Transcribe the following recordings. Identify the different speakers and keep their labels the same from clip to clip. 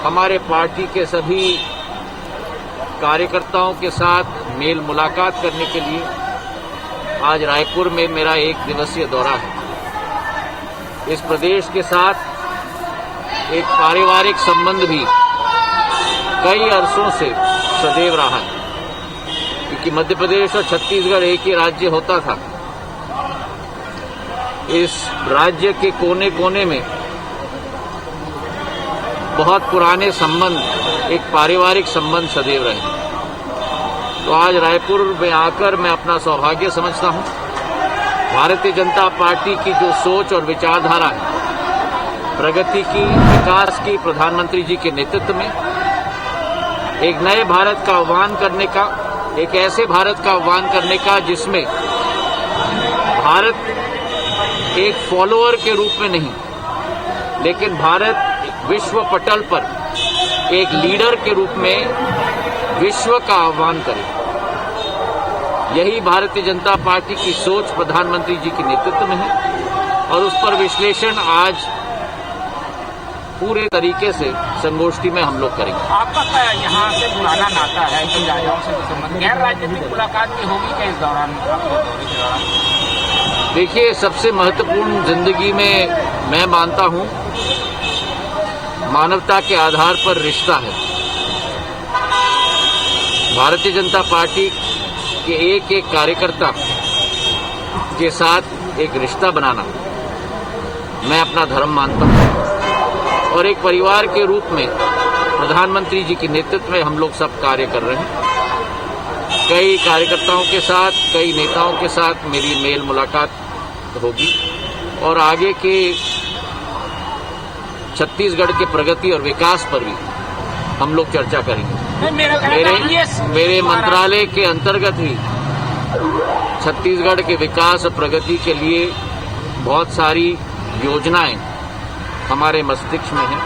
Speaker 1: हमारे पार्टी के सभी कार्यकर्ताओं के साथ मेल मुलाकात करने के लिए आज रायपुर में मेरा 1 दिवसीय दौरा है। इस प्रदेश के साथ एक पारिवारिक संबंध भी कई अरसों से सदैव रहा है, क्योंकि मध्य प्रदेश और छत्तीसगढ़ एक ही राज्य होता था। इस राज्य के कोने कोने में बहुत पुराने संबंध, एक पारिवारिक संबंध सदैव रहे। तो आज रायपुर में आकर मैं अपना सौभाग्य समझता हूं। भारतीय जनता पार्टी की जो सोच और विचारधारा है, प्रगति की, विकास की, प्रधानमंत्री जी के नेतृत्व में एक नए भारत का आह्वान करने का, एक ऐसे भारत का आह्वान करने का जिसमें भारत एक फॉलोअर के रूप में नहीं, लेकिन भारत विश्व पटल पर एक लीडर के रूप में विश्व का आह्वान करे। यही भारतीय जनता पार्टी की सोच प्रधानमंत्री जी के नेतृत्व में है और उस पर विश्लेषण आज पूरे तरीके से संगोष्ठी में हम लोग करेंगे।
Speaker 2: आपका क्या यहाँ से पुराना नाता है कि राजाओं से संबंध, गैर राजनीतिक मुलाकात भी होगी क्या इस दौरान?
Speaker 1: देखिए, सबसे महत्वपूर्ण जिंदगी में मैं मानता हूं मानवता के आधार पर रिश्ता है। भारतीय जनता पार्टी के एक एक कार्यकर्ता के साथ एक रिश्ता बनाना मैं अपना धर्म मानता हूं और एक परिवार के रूप में प्रधानमंत्री जी के नेतृत्व में हम लोग सब कार्य कर रहे हैं। कई कार्यकर्ताओं के साथ, कई नेताओं के साथ मेरी मेल मुलाकात होगी और आगे के छत्तीसगढ़ के प्रगति और विकास पर भी हम लोग चर्चा करेंगे। मेरे मंत्रालय के अंतर्गत ही छत्तीसगढ़ के विकास और प्रगति के लिए बहुत सारी योजनाएं हमारे मस्तिष्क में हैं,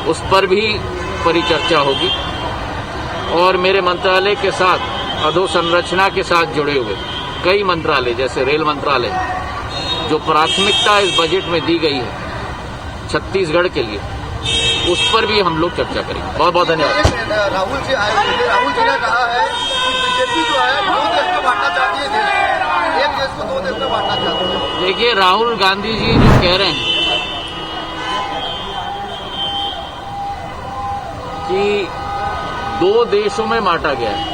Speaker 1: उस पर भी परिचर्चा होगी। और मेरे मंत्रालय के साथ अधोसंरचना के साथ जुड़े हुए कई मंत्रालय, जैसे रेल मंत्रालय, जो प्राथमिकता इस बजट में दी गई है छत्तीसगढ़ के लिए, उस पर भी हम लोग चर्चा करेंगे। बहुत बहुत धन्यवाद।
Speaker 3: राहुल जी ने कहा है कि बीजेपी जो है 2 देश में बांटना चाहती है, देश एक देश को 2 देश में बांटना चाहती है।
Speaker 1: देखिए, राहुल गांधी जी जो कह रहे हैं कि 2 देशों में बांटा गया है,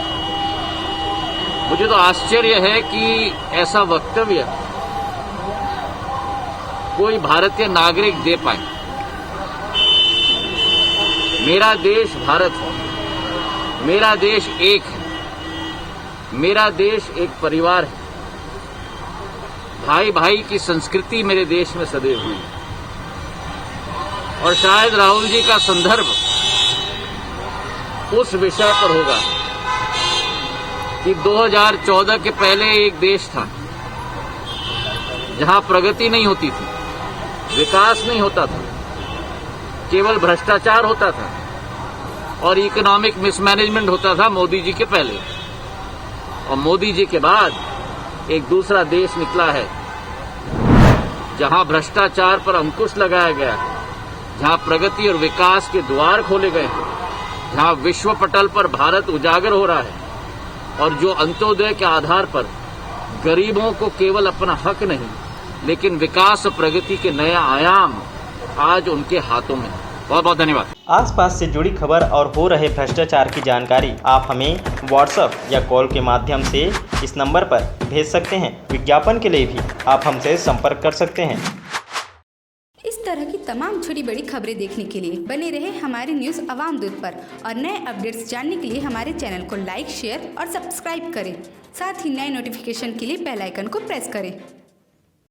Speaker 1: मुझे तो आश्चर्य है कि ऐसा वक्तव्य कोई भारतीय नागरिक दे पाए। मेरा देश भारत है, मेरा देश एक है, मेरा देश एक परिवार है। भाई भाई की संस्कृति मेरे देश में सदैव हुई और शायद राहुल जी का संदर्भ उस विषय पर होगा कि 2014 के पहले एक देश था जहां प्रगति नहीं होती थी, विकास नहीं होता था, केवल भ्रष्टाचार होता था और इकोनॉमिक मिसमैनेजमेंट होता था मोदी जी के पहले। और मोदी जी के बाद एक दूसरा देश निकला है जहां भ्रष्टाचार पर अंकुश लगाया गया है, जहां प्रगति और विकास के द्वार खोले गए हैं, जहां विश्व पटल पर भारत उजागर हो रहा है और जो अंत्योदय के आधार पर गरीबों को केवल अपना हक नहीं, लेकिन विकास और प्रगति के नए आयाम आज उनके हाथों में। बहुत बहुत धन्यवाद।
Speaker 4: आसपास से जुड़ी खबर और हो रहे भ्रष्टाचार की जानकारी आप हमें व्हाट्सएप या कॉल के माध्यम से इस नंबर पर भेज सकते हैं। विज्ञापन के लिए भी आप हमसे संपर्क कर सकते हैं।
Speaker 5: इस तरह की तमाम छोटी बड़ी खबरें देखने के लिए बने रहे हमारे न्यूज़ अवाम दूत पर और नए अपडेट्स जानने के लिए हमारे चैनल को लाइक, शेयर और सब्सक्राइब करें। साथ ही नए नोटिफिकेशन के लिए बेल आइकन को प्रेस करें।